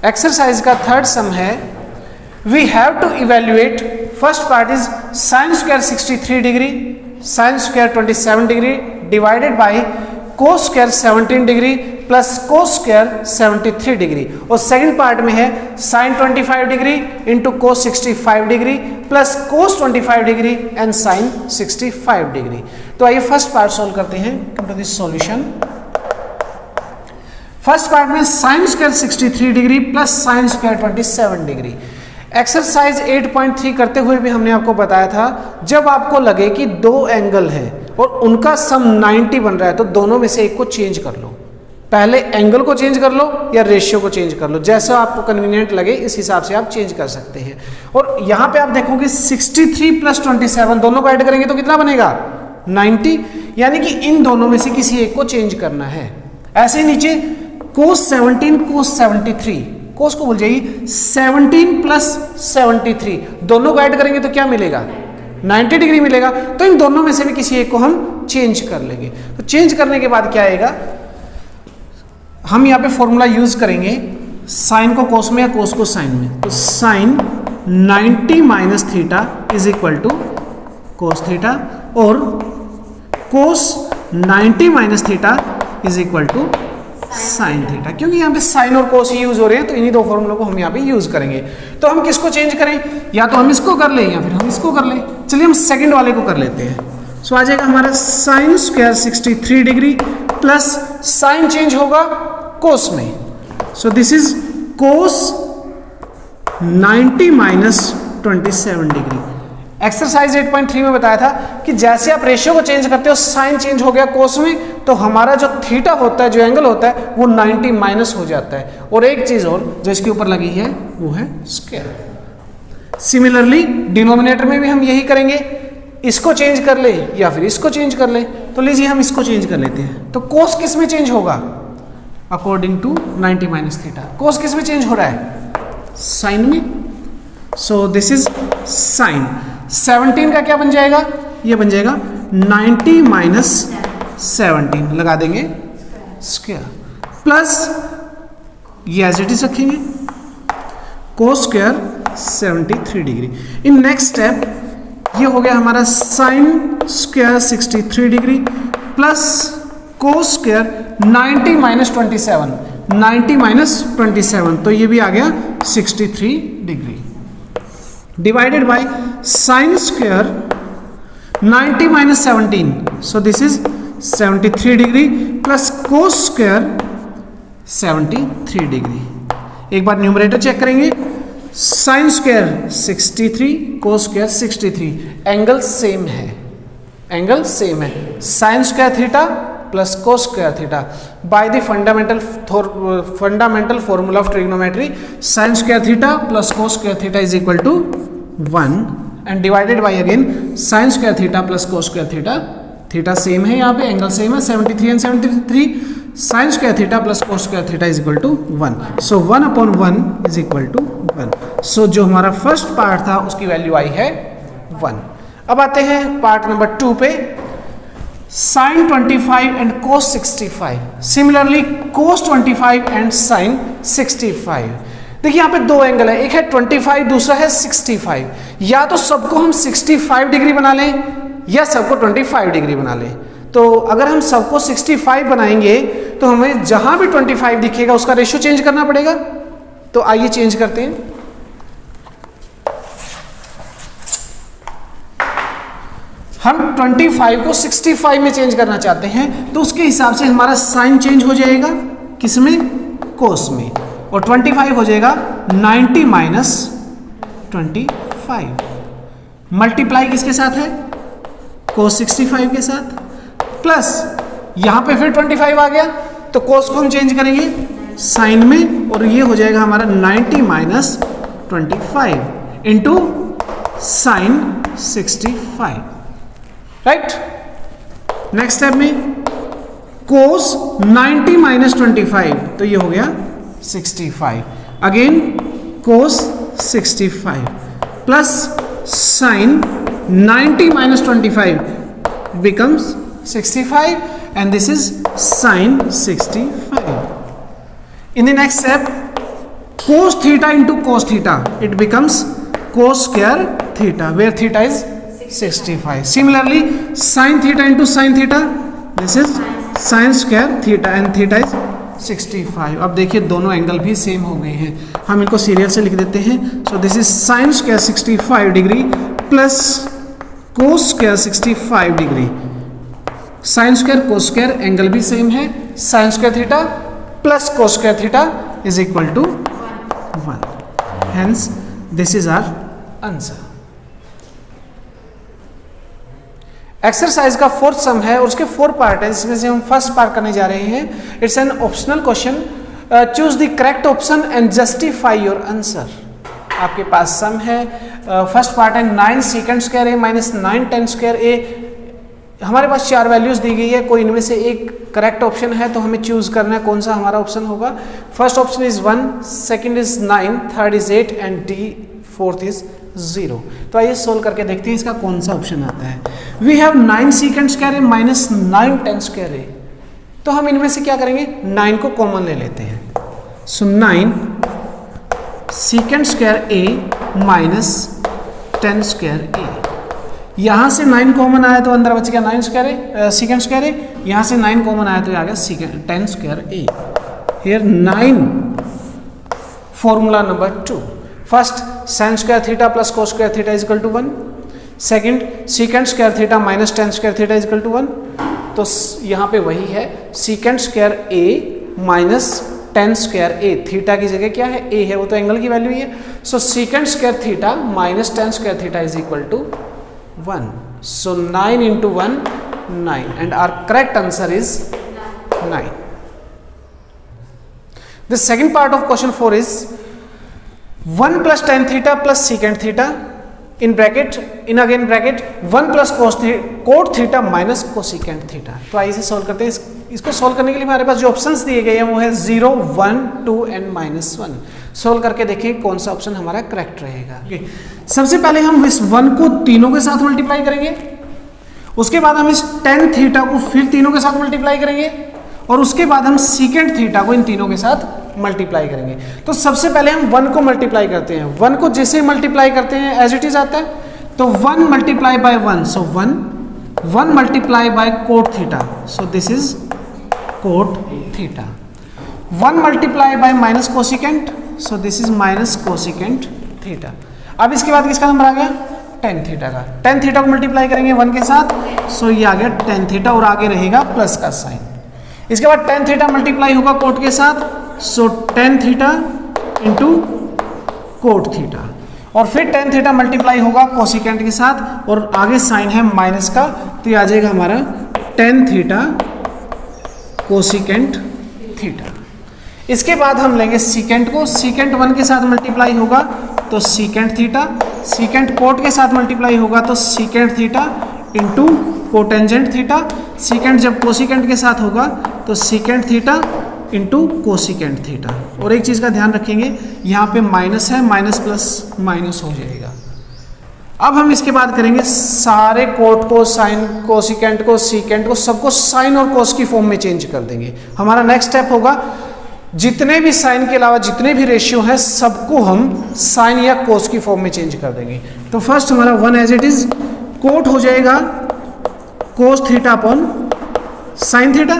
Exercise का third sum है, we have to evaluate, first part is sine square 63 degree, sine square 27 degree divided by cos square 17 degree plus cos square 73 degree, और second part में है sine 25 degree into cos 65 degree plus cos 25 degree and sine 65 degree. तो आइए first part solve करते हैं। Come to this solution. First part में sine square 63 degree plus sign square 27 degree. Exercise 8.3 करते हुए भी हमने आपको बताया था, जब आपको लगे कि दो एंगल है और उनका सम 90 बन रहा है तो दोनों में से एक को चेंज कर लो। पहले एंगल को चेंज कर लो या रेशियो को चेंज कर लो, जैसा आपको कन्वीनियंट लगे इस हिसाब से आप चेंज कर सकते हैं। और यहाँ पे आप देखोगे 63 प्लस 27 दोनों को ऐड करेंगे तो कितना बनेगा 90, यानी कि इन दोनों में से किसी एक को चेंज करना है। ऐसे ही नीचे कोस 17 कोस 73, कोस को भूल जाइए, 17 प्लस 73 दोनों को ऐड करेंगे तो क्या मिलेगा 90 डिग्री मिलेगा। तो इन दोनों में से भी किसी एक को हम चेंज कर लेंगे। तो चेंज करने के बाद क्या आएगा, हम यहाँ पे फॉर्मूला यूज करेंगे साइन को कोस में या कोस को साइन में। तो sine 90 minus theta is equal to cos theta और cos 90 minus theta is equal to sine theta. क्योंकि यहाँ पे साइन और कोस ही यूज हो रहे हैं तो इन्हीं दो फॉर्मूलों को हम यहाँ पे यूज करेंगे। तो हम किसको चेंज करें, या तो हम इसको कर लें या फिर हम इसको कर लें। चलिए हम सेकंड वाले को कर लेते हैं। सो आ जाएगा हमारा sine square 63 degree plus sign change होगा कोस में। सो this is cos 90 minus 27 degree. Exercise 8.3 में बताया था कि जैसे आप रेशियो को चेंज करते हो, साइन चेंज हो गया कोस में, तो हमारा जो थीटा होता है, जो एंगल होता है, वो 90 माइनस हो जाता है। और एक चीज और जो इसके ऊपर लगी है वो है स्क्वायर। सिमिलरली डिनोमिनेटर में भी हम यही करेंगे, इसको चेंज कर ले या फिर इसको चेंज कर ले। तो लीजिए हम इसको चेंज कर लेते हैं। तो कोस किस में चेंज होगा, according to 90 minus theta cos किस में चेंज हो रहा है, साइन में। सो दिस इज साइन 17 का क्या बन जाएगा, ये बन जाएगा 90 माइनस 17, लगा देंगे स्क्वायर प्लस ये एज इट इज रखेंगे कोस square 73 degree. In next step ये हो गया हमारा sine square 63 degree plus cos square 90 minus 27, 90 minus 27 तो ये भी आ गया 63 degree divided by sine square 90 minus 17, so this is 73 degree plus cos square 73 degree. एक बार न्यूमरेटर चेक करेंगे, sign square 63 cos square 63, angle same है, एंगल सेम है। Sine square theta plus cos square theta by the fundamental formula of trigonometry, sine square theta plus cos square theta is equal to 1 and divided by again sine square theta plus cos square theta, theta same है, यहाँ पे angle same है 73 and 73, sine square theta plus cos square theta is equal to 1। So 1/1 is equal to 1। सो जो हमारा first part था उसकी value आई है 1। अब आते हैं पार्ट नंबर 2 पे, sine 25 and cos 65, similarly cos 25 and sine 65। देखिए यहाँ पे दो एंगल है, एक है 25 दूसरा है 65। या तो सबको हम 65 डिग्री बना लें या सबको 25 डिग्री बना लें। तो अगर हम सबको 65 बनाएंगे तो हमें जहां भी 25 दिखेगा उसका रेशियो चेंज करना पड़ेगा। तो आइए चेंज करते हैं। हम 25 को 65 में चेंज करना चाहते हैं तो उसके हिसाब से हमारा साइन चेंज हो जाएगा किसमें, कोस में, और 25 हो जाएगा 90 माइनस 25, मल्टीप्लाई किसके साथ है, कोस 65 के साथ, प्लस यहां पे फिर 25 आ गया तो कोस को हम चेंज करेंगे साइन में, और ये हो जाएगा हमारा 90 minus 25 into sine 65, right. Next step में कोस 90 माइनस 25 तो ये हो गया 65, again cos 65 plus sign 90 minus 25 becomes 65 and this is sine 65. In the next step cos theta into cos theta, it becomes cos square theta, where theta is 65. Similarly, sin theta into sin theta, this is sin square theta and theta is 65. अब देखिए दोनों angle भी same हो गए हैं, हम इनको serial से लिख देते हैं. So this is sine square 65 degree plus cos square 65 degree. Sine square cos square angle भी सेम है. Sine square theta plus cos square theta is equal to 1. Hence this is our answer. Exercise का fourth sum है और उसके 4 part है, जिसमें से हम फर्स्ट पार्ट करने जा रहे हैं. It's an optional question. Choose the correct option and justify your answer. आपके पास सम है. फर्स्ट पार्ट है 9 second square A minus 9 10 square ए. हमारे पास 4 वैल्यूज दी गई है, कोई इनमें से एक करेक्ट ऑप्शन है तो हमें चूज करना है कौन सा हमारा ऑप्शन होगा. First option is 1, second is 9, third is 8 and D fourth is 0. तो आइए सोल्व करके देखते हैं इसका कौन सा ऑप्शन आता है. We have 9 second square A minus 9 10 square A. तो हम इनमें से क्या करेंगे, 9 को कॉमन ले लेते हैं. सो 9 second square A minus 10 square A. यहां से 9 कॉमन आया तो अंदर बच गया 9 square A second square A. यहां से 9 कॉमन आया तो आ गया 10 square A. Here 9 formula number 2. First sin square theta plus cos square theta is equal to 1. Second secant square theta minus tan square theta is equal to 1. तो यहाँ पे वही है secant square a minus tan square a. Theta की जगह क्या है, a है, वो तो एंगल की वैल्यू ही है. So secant square theta minus tan square theta is equal to 1. So 9 into 1 9 and our correct answer is 9. The second part of question 4 is 1 plus tan theta plus secant theta in bracket 1 plus cot theta minus cosecant theta. तो आइए इसे solve करते हैं. इसको solve करने के लिए हमारे पास जो ऑप्शंस दिए गए हैं वो है 0, 1, 2 एंड -1. सॉल्व करके देखिए कौन सा ऑप्शन हमारा करेक्ट रहेगा. सबसे पहले हम इस 1 को तीनों के साथ मल्टीप्लाई करेंगे. उसके बाद हम इस tan थीटा को फिर तीनों के साथ मल्टीप्लाई करेंगे और उसके बाद हम secant थीटा को इन तीनों के साथ मल्टीप्लाई करेंगे. तो सबसे पहले हम 1 को मल्टीप्लाई करते हैं. 1 को जैसे मल्टीप्लाई करते हैं एज इट इज आता है. तो 1 multiply by 1, so 1 multiply by cot theta, so this is cot theta. 1 multiply by minus cosecant, so this is minus cosecant theta. अब इसके बाद किसका नंबर आ गया, tan थीटा का. tan थीटा को मल्टीप्लाई करेंगे 1 के साथ, सो ये आ गया tan थीटा और आगे रहेगा प्लस का साइन. इसके बाद tan थीटा मल्टीप्लाई होगा कोट के साथ, सो tan theta into cot theta. और फिर tan थीटा मल्टीप्लाई होगा कोसिकेंट के साथ और आगे साइन है माइनस का, तो ये आ जाएगा हमारा tan थीटा कोसिकेंट थीटा. इसके बाद हम लेंगे सीकेंट को. सीकेंट 1 के साथ मल्टीप्लाई होगा तो सीकेंट थीटा. सीकेंट कोट के साथ मल्टीप्लाई होगा तो secant theta into cotangent theta. Secant जब कोसिकेंट के साथ होगा तो secant theta into cosecant theta. और एक चीज़ का ध्यान रखेंगे, यहाँ पे माइनस है, माइनस प्लस माइनस हो जाएगा. अब हम इसके बाद करेंगे सारे कोट को, साइन, कोसिकेंट को, सीकेंट को, सबको साइन और कोस की फॉर्म में चेंज कर देंगे. हमारा नेक्स्ट स्टेप होगा जितने भी साइन के अलावा जितने भी रेशियो हैं सबको हम साइन या कोस की फॉर्म में चेंज कर देंगे. तो फर्स्ट हमारा 1 एज इट इज कोट हो जाएगा कोस theta upon sine theta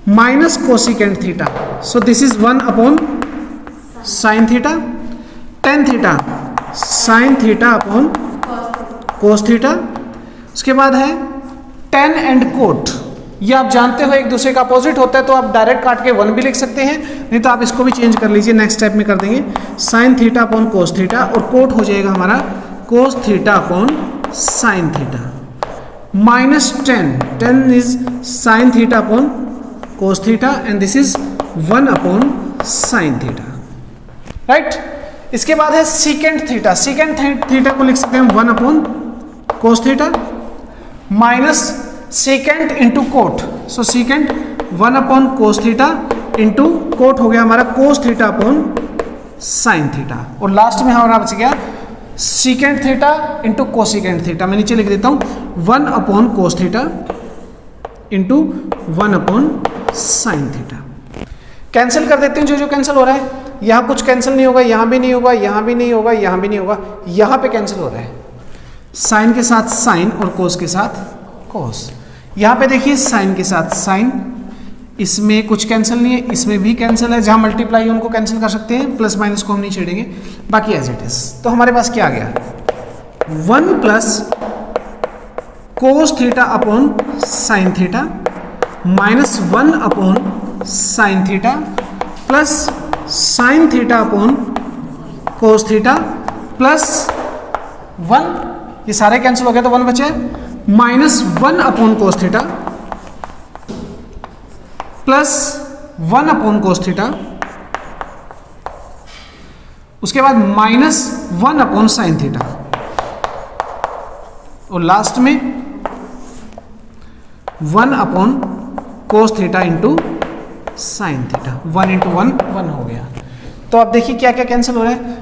minus cosecant theta, so this is 1 upon sine theta. tan theta sine theta upon cos theta. उसके बाद है tan एंड कोट. ये आप जानते हो एक दूसरे का अपोजिट होता है, तो आप डायरेक्ट काट के 1 भी लिख सकते हैं, नहीं तो आप इसको भी चेंज कर लीजिए. नेक्स्ट स्टेप में कर देंगे sine theta upon cos theta और कोट हो जाएगा हमारा cos theta upon sine theta minus 10 is sine theta upon cos theta and this is 1 upon sine theta. Right. इसके बाद है सीकेंट थीटा. सीकेंट थीटा को लिख सकते हैं 1 upon cos theta minus secant into cot, so secant 1 upon cos theta into cot हो गया हमारा cos theta upon sine theta. और लास्ट में हमारा बच गया secant theta into cosecant theta. मैं नीचे लिख देता हूं 1 upon cos theta into 1 upon sine theta. Cancel कर देते हैं जो जो कैंसिल हो रहा है. यहाँ कुछ कैंसिल नहीं होगा, यहाँ भी नहीं होगा, यहाँ भी नहीं होगा, यहाँ भी नहीं होगा, यहाँ पे कैंसिल हो रहा है। साइन के साथ साइन और कोस के साथ कोस। यहाँ पे देखिए साइन के साथ साइन, इसमें कुछ कैंसिल नहीं है, इसमें भी कैंसिल है, जहाँ मल्टीप्लाई है उनको कैंसिल कर सकते हैं, प्लस माइनस को हम नहीं छेड़ेंगे, बाकी एज इट इज। तो हमारे पास क्या आ गया, 1 plus cos theta upon sine theta minus 1 upon sine theta plus sine theta upon cos theta plus 1, ये सारे कैंसिल हो गए तो 1 बचे, minus 1 upon cos theta plus 1 upon cos theta, उसके बाद माइनस 1 अपॉन साइन थीटा, और लास्ट में 1 upon cos theta into sine theta. 1 into 1 1 हो गया। तो अब देखिए क्या क्या कैंसिल हो रहा है,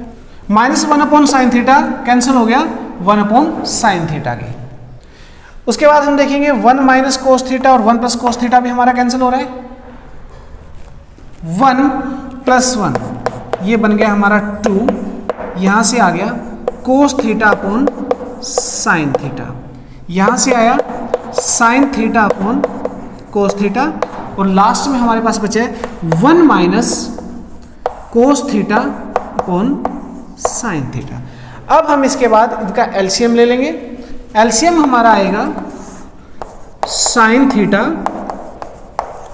minus 1 upon sine theta cancel हो गया 1 अपॉन साइन थीटा के। उसके बाद हम देखेंगे 1 माइनस कोस थीटा और 1 प्लस कोस थीटा भी हमारा कैंसिल हो रहा है। 1 प्लस 1 ये बन गया हमारा 2, यहां से आ गया कोस थीटा अपॉन साइन थीटा, यहां से आया sine theta upon cos theta, और लास्ट में हमारे पास बचे 1 minus cos theta upon sine theta. अब हम इसके बाद इनका एलसीएम ले लेंगे। एलसीएम हमारा आएगा साइन थीटा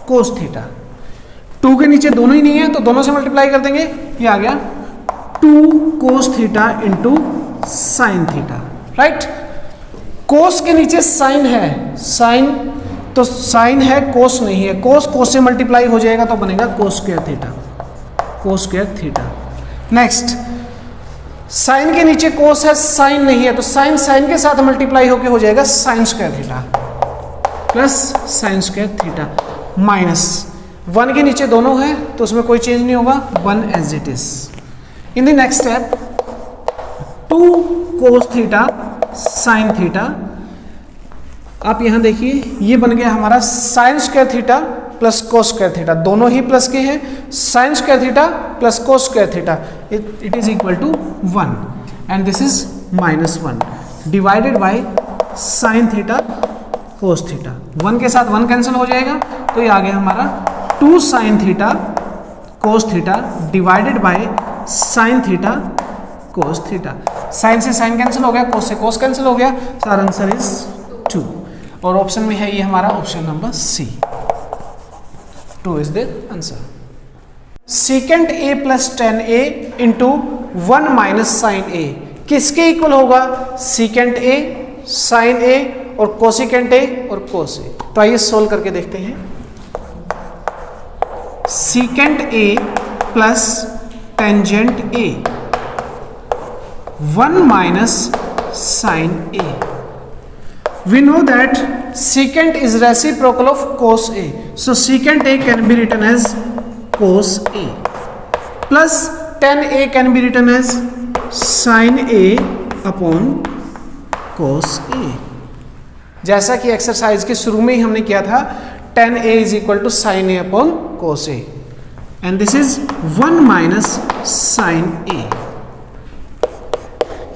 कोस थीटा, 2 के नीचे दोनों ही नहीं है तो दोनों से मल्टीप्लाई कर देंगे, ये आ गया 2 cos theta into sine theta, right. Cos के नीचे साइन है, साइन तो साइन है, कोस नहीं है, कोस से मल्टीप्लाई हो जाएगा तो बनेगा cos square theta, cos square theta. Next, sine के नीचे कोस है, साइन नहीं है, तो साइन साइन के साथ मल्टीप्लाई होके हो जाएगा sign square theta plus sign square theta, minus 1 के नीचे दोनों है तो उसमें कोई चेंज नहीं होगा, 1 as it is. In the next step 2 cos theta sine theta, आप यहां देखिए ये बन गया हमारा sine square theta plus cos square theta, दोनों ही प्लस के हैं, sine square theta plus cos square theta, it is equal to 1 and this is minus 1 divided by sine theta cos theta. 1 के साथ 1 कैंसिल हो जाएगा तो ये आ गया हमारा 2 sine theta cos theta divided by sine theta cos theta. Sine से साइन कैंसिल हो गया, कोस से कोस कैंसिल हो गया, सो आवर आंसर इज 2, और ऑप्शन में है ये हमारा option number C, 2 is the answer. Second A plus 10a into 1 minus sine A किसके इक्वल होगा, सेकेंड ए, साइन ए और कोसिकेंट ए और कोस ए। तो आइए सोल्व करके देखते हैं। Second A plus tangent A 1 minus sine A. We know that secant is reciprocal of cos A. So secant A can be written as cos A plus tan A can be written as sin A upon cos A. जैसा कि exercise के शुरू में ही हमने किया था, tan A is equal to sin A upon cos A and this is 1 minus sin A.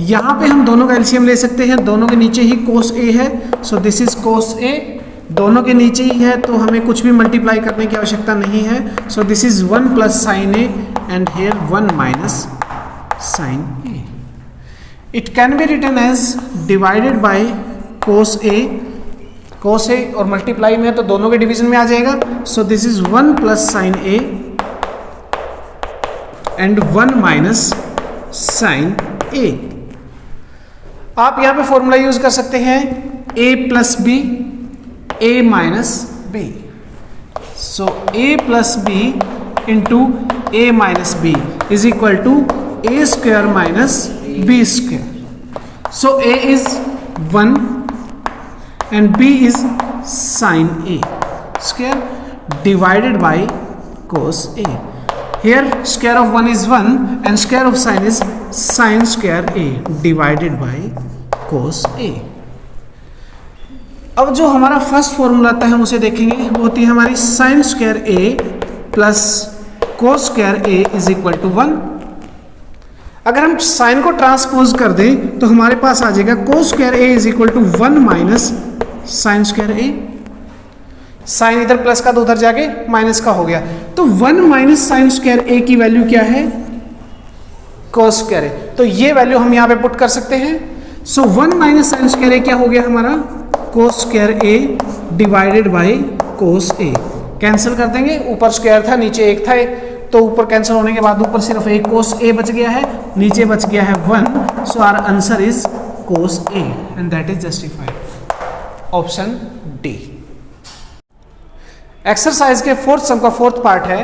यहां पे हम दोनों का एलसीएम ले सकते हैं, दोनों के नीचे ही cos A है, so this is cos A, दोनों के नीचे ही है तो हमें कुछ भी मल्टीप्लाई करने की आवश्यकता नहीं है, so this is 1 plus sine A and here 1 minus sine A. It can be written as divided by cos A और मल्टीप्लाई में है तो दोनों के डिवीजन में आ जाएगा, so this is 1 plus sine A and 1 minus sine A. आप यहां पे फॉर्मूला यूज कर सकते हैं a plus B, a minus B, so a plus B into a minus B is equal to a square minus b square. So a is 1 and b is sine a square divided by cos a. Here square of 1 is 1 and square of sin is sin square a divided by cos a. अब जो हमारा first formula आता है हम उसे देखेंगे, वो होती है हमारी sin square a plus cos square A is equal to 1। अगर हम साइन को ट्रांसपोज कर दें तो हमारे पास आ जाएगा cos square A is equal to 1 minus sine square A. Sine इधर प्लस का तो उधर जाके माइनस का हो गया, तो 1 माइनस साइन स्क्वायर ए की वैल्यू क्या है? कोस स्क्वायर ए। तो ये वैल्यू हम यहाँ पे पुट कर सकते हैं। सो 1 माइनस साइन स्क्वायर ए क्या हो गया हमारा? कोस square A divided by cos A. Cancel कर देंगे, ऊपर स्क्वायर था नीचे एक था, तो ऊपर कैंसिल होने के बाद ऊपर सिर्फ एक कोस ए बच गया है, नीचे बच गया है 1। So our answer is cos A and that is justified. Option D. Exercise के फोर्थ सम का फोर्थ पार्ट है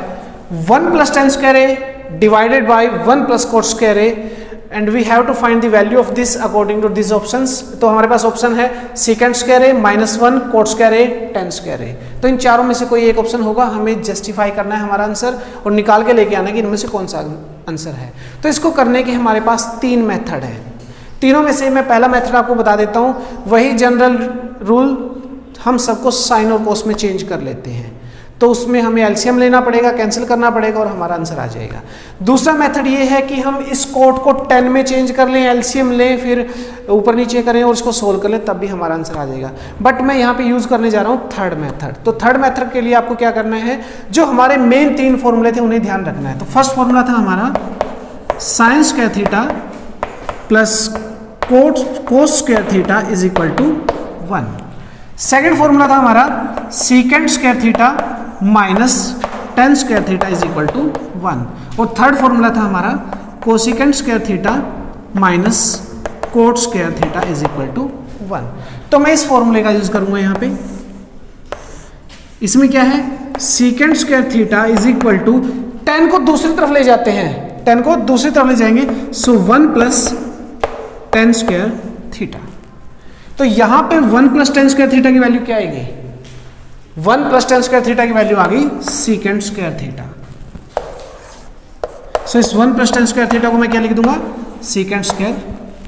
1 plus tan square A divided by 1 plus cot square A and we have to find the value of this according to this options. तो हमारे पास option है second square A, -1, cot square A, tan square A. तो इन चारों में से कोई एक ऑप्शन होगा, हमें जस्टिफाई करना है हमारा आंसर और निकाल के लेके आना है कि इनमें से कौन सा आंसर है। तो इसको करने के हमारे पास 3 मेथड है। तीनों में से मैं पहला मेथड आपको बता देता हूँ, वही जनरल रूल, हम सबको साइन और कोस में चेंज कर लेते हैं। तो उसमें हमें एलसीएम लेना पड़ेगा, कैंसिल करना पड़ेगा और हमारा आंसर आ जाएगा। दूसरा मेथड ये है कि हम इस कोट को 10 में चेंज कर लें, एलसीएम लें, फिर ऊपर नीचे करें और इसको सोल्व कर लें, तब भी हमारा आंसर आ जाएगा। बट मैं यहाँ पे यूज़ करने जा रहा हूँ थर्ड मेथड। तो थर्ड मेथड के लिए आपको क्या करना है, जो हमारे मेन 3 फॉर्मूले थे उन्हें ध्यान रखना है। तो फर्स्ट फॉर्मूला था हमारा sine square theta plus cos square theta is equal to 1। Second formula था हमारा secant square theta minus tan square theta is equal to 1। और थर्ड फॉर्मूला था हमारा cosecant square theta minus cot square theta is equal to 1। तो मैं इस फॉर्मूले का यूज करूंगा यहाँ पे। इसमें क्या है, secant square theta is equal to 10 को दूसरी तरफ ले जाते हैं, 10 को दूसरी तरफ ले जाएंगे, सो 1 प्लस टेन स्क्वायर थीटा। तो यहां पे 1 प्लस टेन स्क्वायर थीटा की वैल्यू क्या आएगी? 1 प्लस टेन स्क्वायर थीटा की वैल्यू आ गई सीकेंड स्क्वायर थीटा। सो इस 1 प्लस टेन स्क्वायर थीटा को मैं क्या लिख दूंगा? सीकेंड square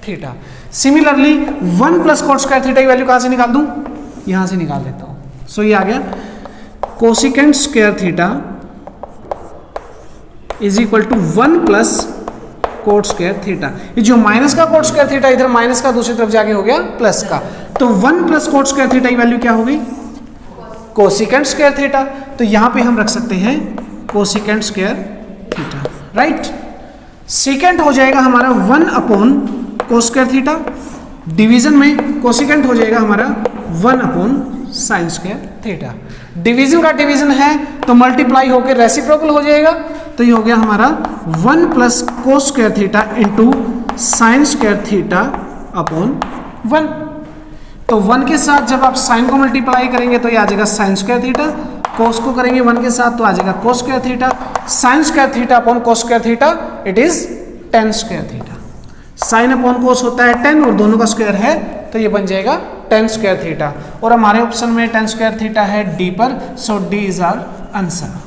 theta. Similarly 1 plus cot square theta की वैल्यू कहां से निकाल दूं? यहां से निकाल लेता हूं। सो ये आ गया cosecant square theta is equal to 1 plus cot square theta. ये जो माइनस का कोट स्क्वायर थीटा इधर माइनस का दूसरी तरफ जाके हो गया प्लस का, तो 1 प्लस कोट स्क्वायर थीटा की वैल्यू क्या हो गई? Cosecant square theta. तो यहां पे हम रख सकते हैं कोसिकेंड स्क्वायर थीटा, राइट। सीकेंड हो जाएगा हमारा 1 अपॉन कोस स्क्वायर थीटा, डिवीजन में कोसिकेंड हो जाएगा हमारा 1 upon sign square theta. Division का डिवीजन है तो मल्टीप्लाई होकर रेसिप्रोकल हो जाएगा, तो ये हो गया हमारा 1 plus cos square theta into sign square theta upon 1। तो 1 के साथ जब आप साइन को मल्टीप्लाई करेंगे तो ये आ जाएगा साइन स्क्वायर थीटा, कोस को करेंगे 1 के साथ तो आ जाएगा cos square theta, sign square theta upon cos square theta it is ten square theta. Sine upon कोस होता है 10 और दोनों का स्क्वायर है तो ये बन जाएगा टेन स्क्वायर थीटा। और हमारे ऑप्शन में टेन स्क्वायर थीटा है डी पर, सो डी इज आवर आंसर।